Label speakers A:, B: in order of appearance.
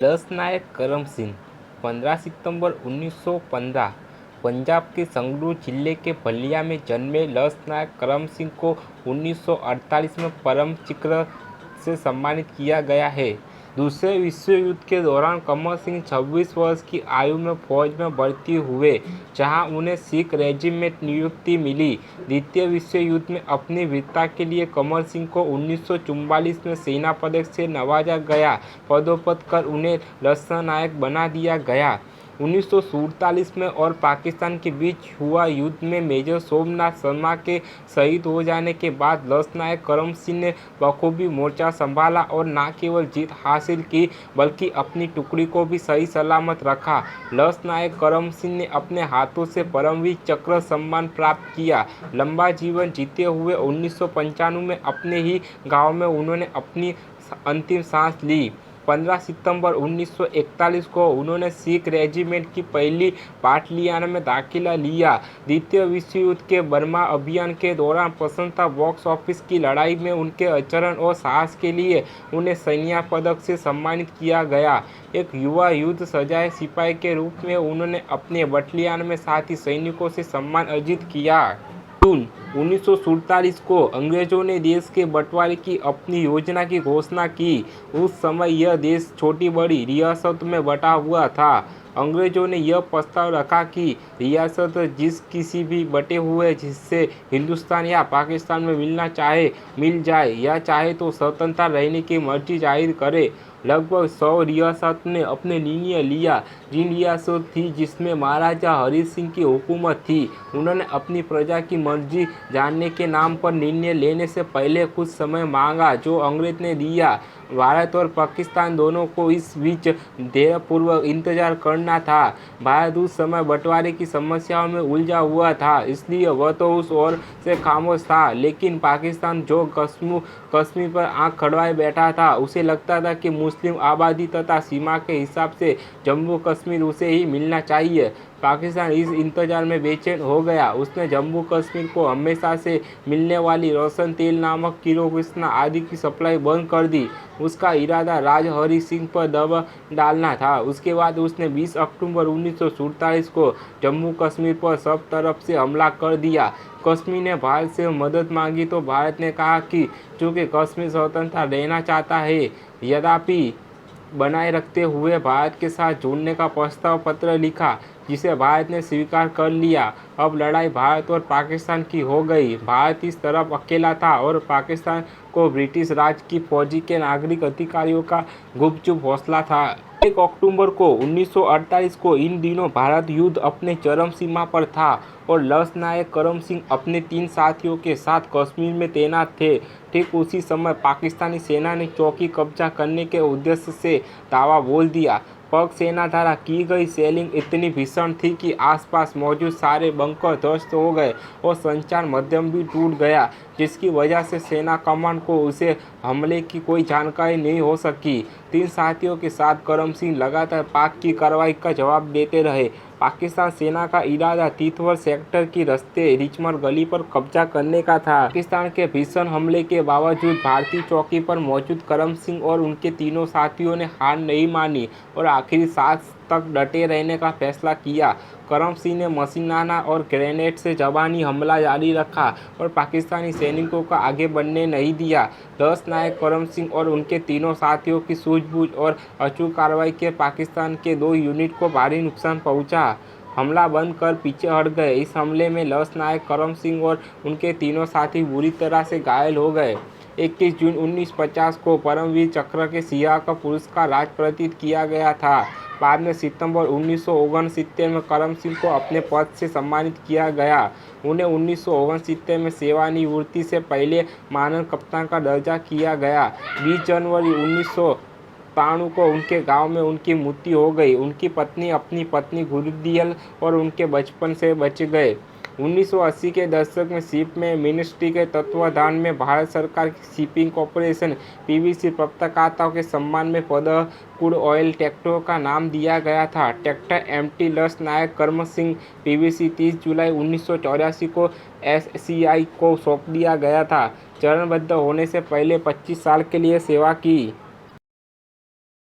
A: लसनायक करम सिंह 15 सितंबर 1915 पंजाब के संगरूर जिले के बलिया में जन्मे लसनायक करम सिंह को 1948 में परम चक्र से सम्मानित किया गया है। दूसरे विश्व युद्ध के दौरान करम सिंह 26 वर्ष की आयु में फौज में भर्ती हुए, जहां उन्हें सिख रेजिमेंट नियुक्ति मिली। द्वितीय विश्व युद्ध में अपनी वीरता के लिए करम सिंह को 1944 में सेना पदक से नवाजा गया, पदोन्नत कर उन्हें लसनायक बना दिया गया। 1947 में और पाकिस्तान के बीच हुआ युद्ध में मेजर सोमनाथ शर्मा के शहीद हो जाने के बाद लसनायक करम सिंह ने बखूबी मोर्चा संभाला और न केवल जीत हासिल की बल्कि अपनी टुकड़ी को भी सही सलामत रखा। लसनायक करम सिंह ने अपने हाथों से परमवीर चक्र सम्मान प्राप्त किया। लंबा जीवन जीते हुए 1995 में अपने ही गांव में उन्होंने अपनी अंतिम सांस ली। 15 सितंबर 1941 को उन्होंने सिख रेजिमेंट की पहली बटालियन में दाखिला लिया। द्वितीय विश्व युद्ध के बर्मा अभियान के दौरान प्रशंसा बॉक्स ऑफिस की लड़ाई में उनके आचरण और साहस के लिए उन्हें सैन्य पदक से सम्मानित किया गया। एक युवा युद्ध सजाए सिपाही के रूप में उन्होंने अपने बटालियन में साथी सैनिकों से सम्मान अर्जित किया। जून 1947 को अंग्रेजों ने देश के बंटवारे की अपनी योजना की घोषणा की। उस समय यह देश छोटी बड़ी रियासतों में बटा हुआ था। अंग्रेजों ने यह प्रस्ताव रखा कि रियासत जिस किसी भी बटे हुए हिस्से हिंदुस्तान या पाकिस्तान में मिलना चाहे मिल जाए, या चाहे तो स्वतंत्र रहने की मर्जी जाहिर करे। लगभग 100 रियासत ने अपने निर्णय लिया। जिन रियासत थी जिसमें महाराजा हरि सिंह की हुकूमत थी, उन्होंने अपनी प्रजा की मर्जी जानने के नाम पर निर्णय लेने से पहले कुछ समय मांगा, जो अंग्रेज ने दिया। भारत और पाकिस्तान दोनों को इस बीच धैर्यपूर्वक इंतजार करना था। भारत उस समय बंटवारे की समस्याओं में उलझा हुआ था, इसलिए वह तो उस ओर से खामोश था, लेकिन पाकिस्तान जो कश्मीर पर आंख खड़वाए बैठा था, उसे लगता था कि मुस्लिम आबादी तथा सीमा के हिसाब से जम्मू कश्मीर उसे ही मिलना चाहिए। पाकिस्तान इस इंतजार में बेचैन हो गया। उसने जम्मू कश्मीर को हमेशा से मिलने वाली रोशन तेल नामक किरोसिन आदि की सप्लाई बंद कर दी। उसका इरादा राजा हरि सिंह पर दबाव डालना था। उसके बाद उसने 20 अक्टूबर 1947 को जम्मू कश्मीर पर सब तरफ से हमला कर दिया। कश्मीर ने भारत से मदद मांगी तो भारत ने कहा कि चूंकि कश्मीर स्वतंत्र रहना चाहता है, यद्यपि बनाए रखते हुए भारत के साथ जुड़ने का प्रस्ताव पत्र लिखा, जिसे भारत ने स्वीकार कर लिया। अब लड़ाई भारत और पाकिस्तान की हो गई। भारत इस तरफ अकेला था और पाकिस्तान को ब्रिटिश राज की फौजी के नागरिक अधिकारियों का गुपचुप हौसला था। 1 अक्टूबर को 1948 को इन दिनों भारत युद्ध अपने चरम सीमा पर था और लसनायक करम सिंह अपने 3 साथियों के साथ कश्मीर में तैनात थे। ठीक उसी समय पाकिस्तानी सेना ने चौकी कब्जा करने के उद्देश्य से दावा बोल दिया। पाक सेना द्वारा की गई शेलिंग इतनी भीषण थी कि आसपास मौजूद सारे बंकर ध्वस्त हो गए और संचार माध्यम भी टूट गया, जिसकी वजह से सेना कमान को उसे हमले की कोई जानकारी नहीं हो सकी। 3 साथियों के साथ करम सिंह लगातार पाक की कार्रवाई का जवाब देते रहे। पाकिस्तान सेना का इरादा तितवर सेक्टर की रास्ते रिचमंड गली पर कब्जा करने का था। पाकिस्तान के भीषण हमले के बावजूद भारतीय चौकी पर मौजूद करम सिंह और उनके तीनों साथियों ने हार नहीं मानी और आखिरी सांस तक डटे रहने का फैसला किया। करम सिंह ने मशीनाना और ग्रेनेड से जबानी हमला जारी रखा और पाकिस्तानी सैनिकों को आगे बढ़ने नहीं दिया। लसनायक करम सिंह और उनके तीनों साथियों की सूझबूझ और अचूक कार्रवाई के पाकिस्तान के 2 यूनिट को भारी नुकसान पहुंचा। हमला बंद कर पीछे हट गए। इस हमले में लसनायक करम सिंह और उनके तीनों साथी बुरी तरह से घायल हो गए। 21 जून 1950 को परमवीर चक्र के सिया का पुरस्कार राजप्रतित किया गया था। बाद में सितंबर 1969 में करम सिंह को अपने पद से सम्मानित किया गया। उन्हें 1969 में सेवानिवृत्ति से पहले मानद कप्तान का दर्जा किया गया। 20 जनवरी 1993 को उनके गांव में उनकी मृत्यु हो गई। उनकी पत्नी अपनी पत्नी गुरदियल और उनके बचपन से बच गए। 1980 के दशक में शिप में मिनिस्ट्री के तत्वाधान में भारत सरकार की शिपिंग कॉरपोरेशन पीवीसी प्राप्तकर्ताओं के सम्मान में 15 क्रूड ऑयल टैंकरों का नाम दिया गया था। टैंकर एमटी लसनायक करम सिंह पीवीसी 30 जुलाई 1984 को एससीआई को सौंप दिया गया था। चरणबद्ध होने से पहले 25 साल के लिए सेवा की।